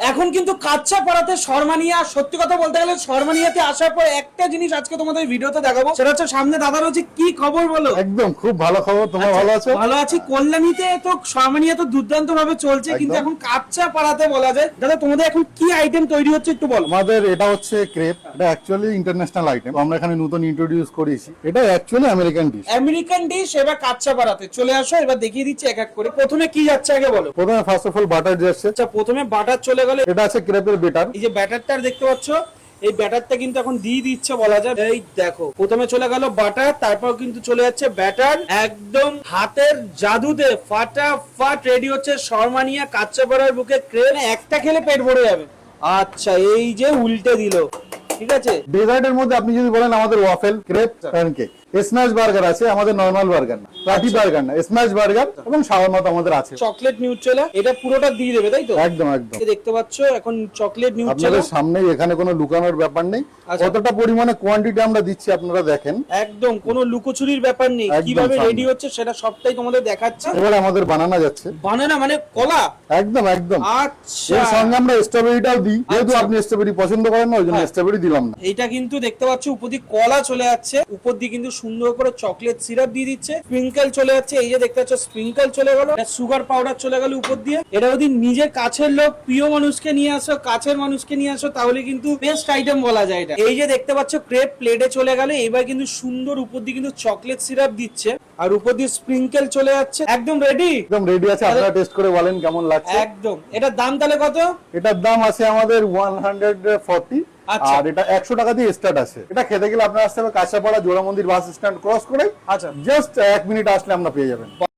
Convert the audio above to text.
এখন কিন্তু কাচ্চা পাড়াতে শর্মানিয়া, সত্যি কথা বলতে গেলে শর্মানিয়াতে আসার পর একটা জিনিস আজকে তোমাদের ভিডিওতে দেখাবো, সেটা হচ্ছে সামনে দাদা রয়েছে। কি খবর বলো? একদম খুব ভালো খবর। তোমরা ভালো আছো? ভালো আছি। কল্যাণীতে তো শর্মানিয়া তো দুর্দান্ত ভাবে চলছে, কিন্তু এখন কাচ্চা পাড়াতে বলা যায়। দাদা তোমাদের এখন কি আইটেম তৈরি হচ্ছে একটু বলো। আমাদের এটা হচ্ছে ক্রেপ, এটা অ্যাকচুয়ালি ইন্টারন্যাশনাল আইটেম, আমরা এখানে নতুন ইন্ট্রোডিউস করেছি। এটা actually American dish. American dish. এবার কাচ্চা পাড়াতে চলে আসো, এবার দেখিয়ে দিচ্ছি এক এক করে। প্রথমে কি যাচ্ছে আগে বলো। প্রথমে ফার্স্ট অফ অল বাটার যাচ্ছে। আচ্ছা, প্রথমে বাটার চলে গেল। এটা আছে ক্রেপের বেটার। এই যে ব্যাটারটা দেখতে পাচ্ছ, এই ব্যাটারটা কিন্তু এখন দিয়ে দিচ্ছে বলা যায়। এই দেখো, প্রথমে চলে গেল বাটার, তারপর কিন্তু চলে যাচ্ছে ব্যাটার। একদম হাতের জাদুতে ফাটাফাট রেডি হচ্ছে শর্মানিয়া কাচ্চা পাড়ার বুকে ক্রেপ। একটা খেলে পেট ভরে যাবে। আচ্ছা, এই যে উল্টে দিল, ঠিক আছে। ডেজার্টের মধ্যে আপনি যদি বলেন আমাদের waffle, crepe, pancake, smash burger আছে, আমাদের নরমাল বার্গার না, প্লাটি বার্গার না, স্ম্যাশ বার্গার এবং শাওয়ারমা তো আমাদের আছে। চকলেট নিউট্রেলা, এটা পুরোটা দিয়ে দেবে তাই তো? একদম একদম। দেখতে পাচ্ছ এখন চকলেট নিউট্রেলা আপনাদের সামনে, এখানে কোনো লুকানোর ব্যাপার নেই। কতটা পরিমাণে কোয়ান্টিটি আমরা দিচ্ছি আপনারা দেখেন। একদম কোনো লুকোচুরির ব্যাপার নেই। একদম কিভাবে সামনে। রেডি হচ্ছে সেটা সবটাই তোমাদের দেখাচ্ছে। এবারে আমাদের বানানা যাচ্ছে। বানানা মানে কলা? একদম একদম। আচ্ছা, এর সঙ্গে আমরা স্ট্রবেরিটাও দিই, যেহেতু আচ্ছা। আপনি স্ট্রবেরি পছন্দ করেন না, ওই জন্য স্ট্রবেরি দিলাম না। এটা কিন্তু দেখতে পাচ্ছ উপর দিয়ে কলা চলে যাচ্ছে, উপর দিয়ে কিন্তু সুন্দর করে চকলেট সিরাপ দিয়ে দিচ্ছে, স্প্রিঙ্কেল চলে যাচ্ছে। এই যে দেখতে পাচ্ছ স্প্রিঙ্কেল চলে গেল, সুগার পাউডার চলে গেল উপর দিয়ে। এটা যদি নিজের কাছের লোক, প্রিয় মানুষকে নিয়ে আসো, কাছের মানুষকে নিয়ে আসো, তাহলে কিন্তু বেস্ট আইটেম বলা যায় এটা। এই যে দেখতে পাচ্ছ ক্রেপ প্লেটে চলে গেল, এবার কিন্তু সুন্দর উপর দিয়ে কিন্তু চকলেট সিরাপ দিচ্ছে, আর উপর দিয়ে স্প্রিঙ্কেল চলে যাচ্ছে। একদম রেডি, একদম রেডি আছে। আপনারা টেস্ট করে বলেন কেমন লাগছে। একদম। এটার দাম তাহলে কত? এটার দাম আছে আমাদের 140। আচ্ছা। আর এটা 100 টাকা দিয়ে স্টার্ট আছে। এটা খেতে গেলে আপনার আসতে হবে কাঁচাপাড়া জোড়া মন্দির বাস স্ট্যান্ড ক্রস করে। আচ্ছা, জাস্ট 1 মিনিট আসলে আমরা পেয়ে যাবেন।